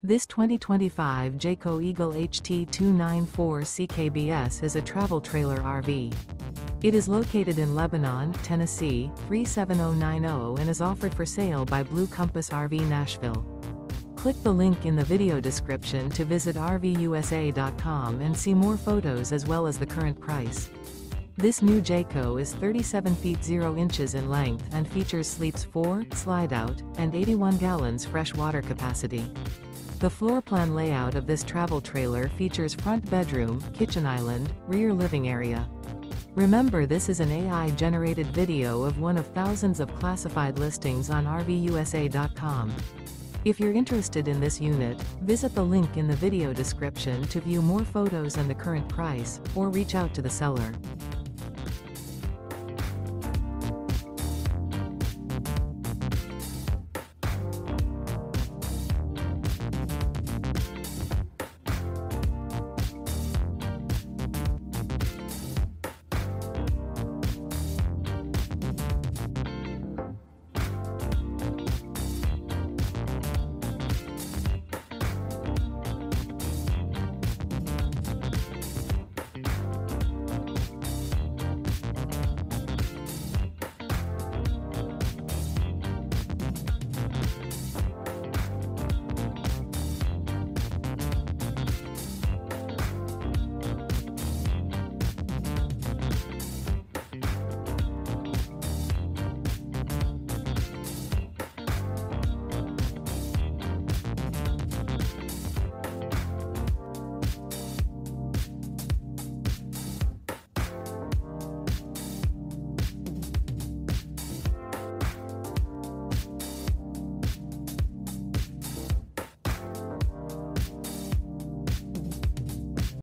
This 2025 Jayco Eagle HT 294 CKBS is a travel trailer RV. It is located in Lebanon, Tennessee, 37090 and is offered for sale by Blue Compass RV Nashville. Click the link in the video description to visit RVUSA.com and see more photos as well as the current price. This new Jayco is 37 feet 0 inches in length and features sleeps 4, Slideout, and 81 gallons fresh water capacity. The floor plan layout of this travel trailer features front bedroom, kitchen island, rear living area. Remember, this is an AI-generated video of one of thousands of classified listings on RVUSA.com. If you're interested in this unit, visit the link in the video description to view more photos and the current price, or reach out to the seller.